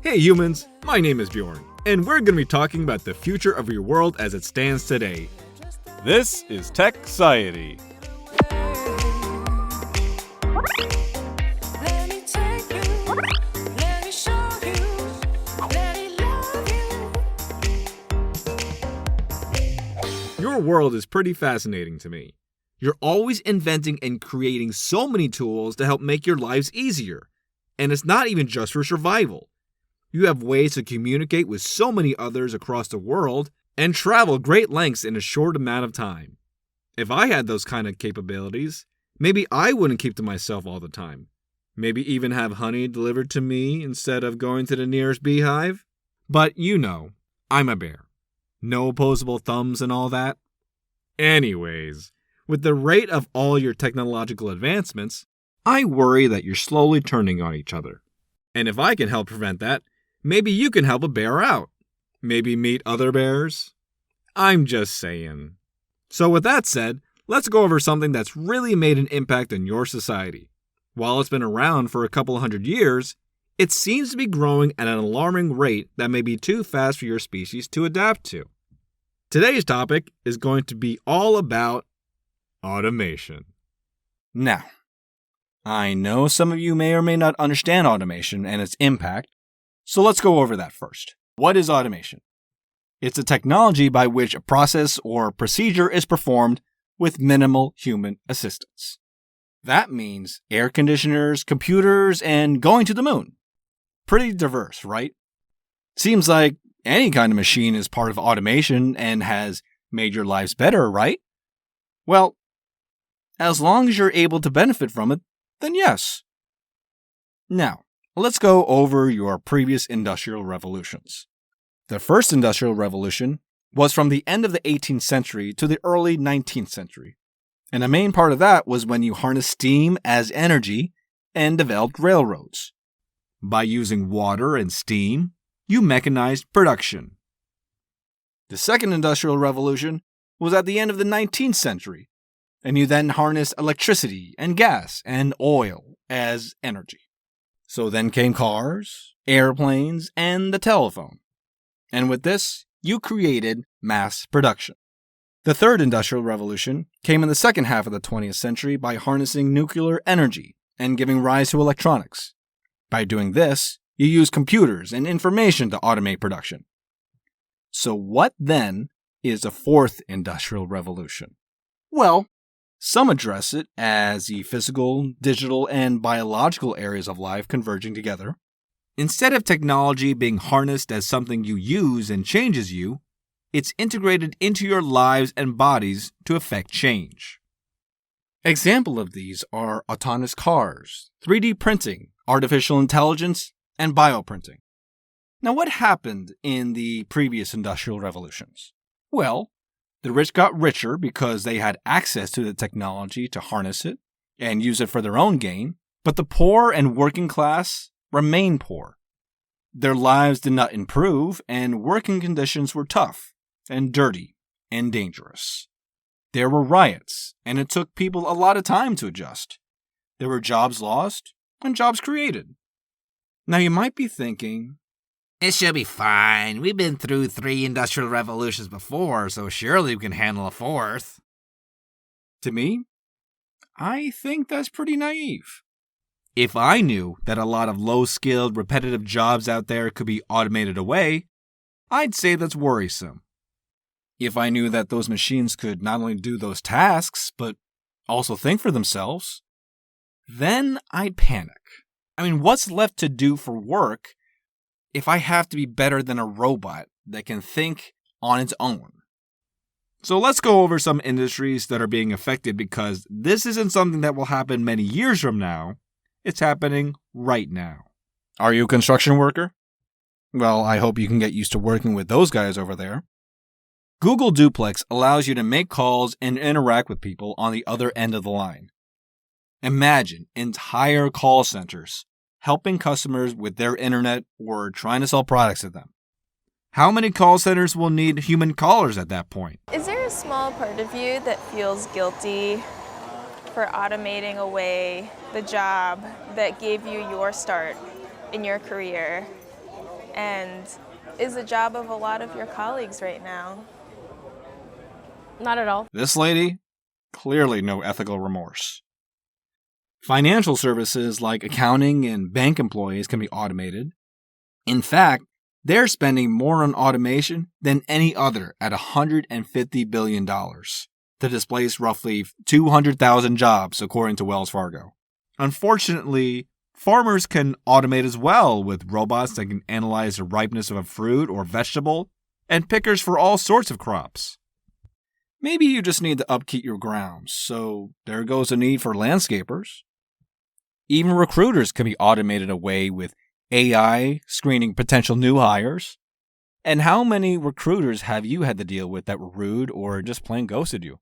Hey humans, my name is Bjorn, and we're going to be talking about the future of your world as it stands today. This is Techciety. Your world is pretty fascinating to me. You're always inventing and creating so many tools to help make your lives easier. And it's not even just for survival. You have ways to communicate with so many others across the world and travel great lengths in a short amount of time. If I had those kind of capabilities, maybe I wouldn't keep to myself all the time. Maybe even have honey delivered to me instead of going to the nearest beehive. But you know, I'm a bear. No opposable thumbs and all that. Anyways, with the rate of all your technological advancements, I worry that you're slowly turning on each other. And if I can help prevent that, maybe you can help a bear out. Maybe meet other bears? I'm just saying. So with that said, let's go over something that's really made an impact on your society. While it's been around for a couple hundred years, it seems to be growing at an alarming rate that may be too fast for your species to adapt to. Today's topic is going to be all about automation. Now, I know some of you may or may not understand automation and its impact, so let's go over that first. What is automation? It's a technology by which a process or procedure is performed with minimal human assistance. That means air conditioners, computers, and going to the moon. Pretty diverse, right? Seems like any kind of machine is part of automation and has made your lives better, right? Well, as long as you're able to benefit from it, then yes. Now, let's go over your previous industrial revolutions. The first industrial revolution was from the end of the 18th century to the early 19th century. And the main part of that was when you harnessed steam as energy and developed railroads. By using water and steam, you mechanized production. The second industrial revolution was at the end of the 19th century, and you then harnessed electricity and gas and oil as energy. So then came cars, airplanes, and the telephone. And with this, you created mass production. The third industrial revolution came in the second half of the 20th century by harnessing nuclear energy and giving rise to electronics. By doing this, you use computers and information to automate production. So what then is the fourth industrial revolution? Well, some address it as the physical, digital, and biological areas of life converging together. Instead of technology being harnessed as something you use and changes you, it's integrated into your lives and bodies to effect change. Examples of these are autonomous cars, 3D printing, artificial intelligence, and bioprinting. Now, what happened in the previous industrial revolutions? Well, the rich got richer because they had access to the technology to harness it and use it for their own gain, but the poor and working class remained poor. Their lives did not improve, and working conditions were tough and dirty and dangerous. There were riots, and it took people a lot of time to adjust. There were jobs lost and jobs created. Now you might be thinking, it should be fine. We've been through 3 industrial revolutions before, so surely we can handle a 4th. To me, I think that's pretty naive. If I knew that a lot of low-skilled, repetitive jobs out there could be automated away, I'd say that's worrisome. If I knew that those machines could not only do those tasks, but also think for themselves, then I'd panic. I mean, what's left to do for work if I have to be better than a robot that can think on its own? So let's go over some industries that are being affected because this isn't something that will happen many years from now. It's happening right now. Are you a construction worker? Well, I hope you can get used to working with those guys over there. Google Duplex allows you to make calls and interact with people on the other end of the line. Imagine entire call centers helping customers with their internet or trying to sell products to them. How many call centers will need human callers at that point? Is there a small part of you that feels guilty for automating away the job that gave you your start in your career and is the job of a lot of your colleagues right now. Not at all. This lady, clearly no ethical remorse. Financial services like accounting and bank employees can be automated. In fact, they're spending more on automation than any other at $150 billion to displace roughly 200,000 jobs, according to Wells Fargo. Unfortunately, farmers can automate as well with robots that can analyze the ripeness of a fruit or vegetable and pickers for all sorts of crops. Maybe you just need to upkeep your grounds, so there goes the need for landscapers. Even recruiters can be automated away with AI screening potential new hires. And how many recruiters have you had to deal with that were rude or just plain ghosted you?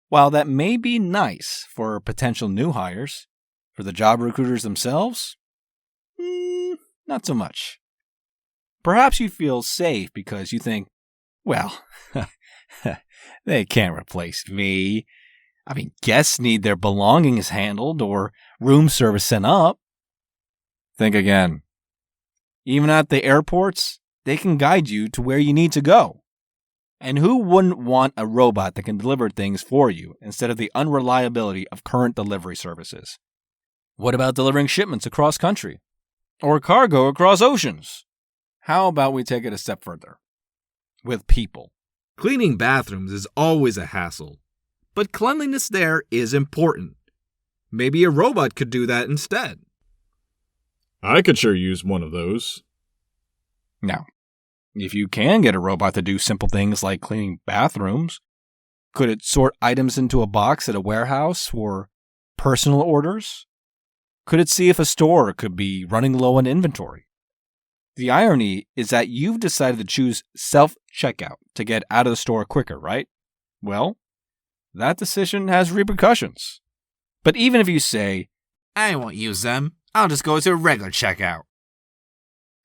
While that may be nice for potential new hires, for the job recruiters themselves, not so much. Perhaps you feel safe because you think, well, they can't replace me. I mean, guests need their belongings handled or room service sent up. Think again. Even at the airports, they can guide you to where you need to go. And who wouldn't want a robot that can deliver things for you instead of the unreliability of current delivery services? What about delivering shipments across country? Or cargo across oceans? How about we take it a step further? With people. Cleaning bathrooms is always a hassle, but cleanliness there is important. Maybe a robot could do that instead. I could sure use one of those. Now, if you can get a robot to do simple things like cleaning bathrooms, could it sort items into a box at a warehouse for personal orders? Could it see if a store could be running low on inventory? The irony is that you've decided to choose self-checkout to get out of the store quicker, right? Well, that decision has repercussions. But even if you say, I won't use them. I'll just go to a regular checkout.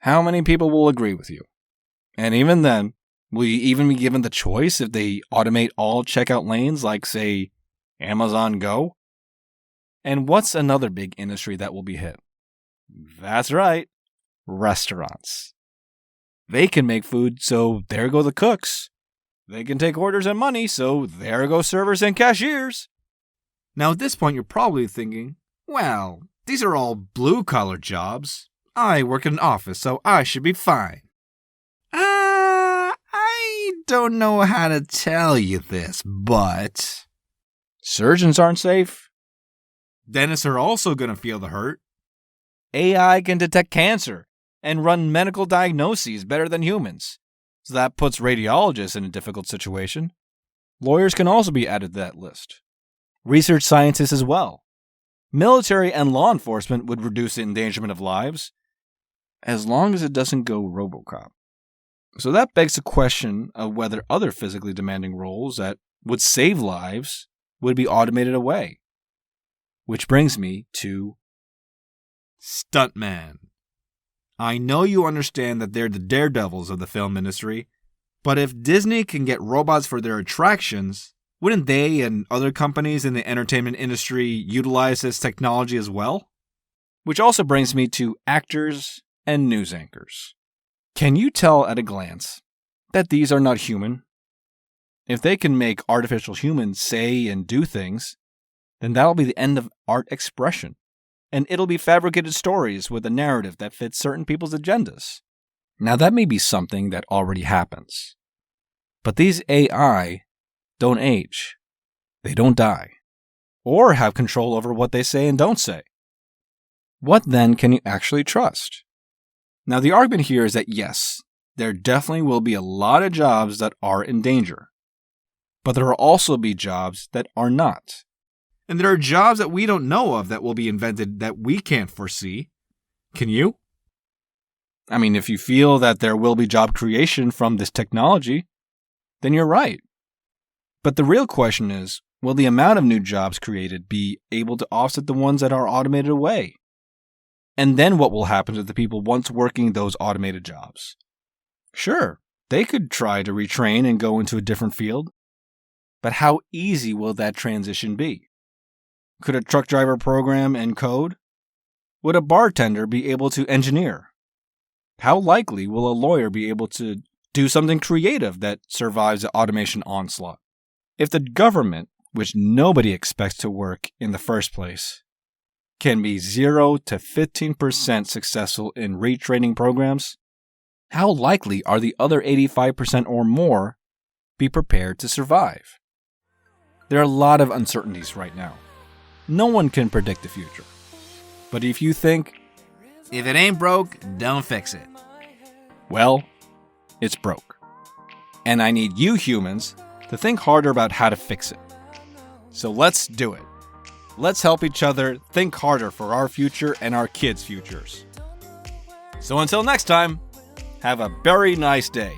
how many people will agree with you? And even then, will you even be given the choice if they automate all checkout lanes like, say, Amazon Go? And what's another big industry that will be hit? That's right, restaurants. They can make food, so there go the cooks. They can take orders and money, so there go servers and cashiers. Now at this point you're probably thinking, well, these are all blue-collar jobs. I work in an office, so I should be fine. I don't know how to tell you this, but Surgeons aren't safe. Dentists are also going to feel the hurt. AI can detect cancer and run medical diagnoses better than humans. So that puts radiologists in a difficult situation. Lawyers can also be added to that list. Research scientists as well. Military and law enforcement would reduce the endangerment of lives, as long as it doesn't go RoboCop. So that begs the question of whether other physically demanding roles that would save lives would be automated away. Which brings me to Stuntman. I know you understand that they're the daredevils of the film industry, but if Disney can get robots for their attractions, wouldn't they and other companies in the entertainment industry utilize this technology as well? Which also brings me to actors and news anchors. Can you tell at a glance that these are not human? If they can make artificial humans say and do things, then that'll be the end of art expression. And it'll be fabricated stories with a narrative that fits certain people's agendas. Now that may be something that already happens. But these AI don't age. They don't die. Or have control over what they say and don't say. What then can you actually trust? Now the argument here is that yes, there definitely will be a lot of jobs that are in danger. But there will also be jobs that are not. And there are jobs that we don't know of that will be invented that we can't foresee. Can you? I mean, if you feel that there will be job creation from this technology, then you're right. But the real question is, will the amount of new jobs created be able to offset the ones that are automated away? And then what will happen to the people once working those automated jobs? Sure, they could try to retrain and go into a different field. But how easy will that transition be? Could a truck driver program and code? Would a bartender be able to engineer? how likely will a lawyer be able to do something creative that survives the automation onslaught? If the government, which nobody expects to work in the first place, can be 0 to 15% successful in retraining programs, how likely are the other 85% or more be prepared to survive? There are a lot of uncertainties right now. No one can predict the future. But if you think, If it ain't broke, don't fix it. well, it's broke. And I need you humans to think harder about how to fix it. So let's do it. Let's help each other think harder for our future and our kids' futures. So until next time, have a very nice day.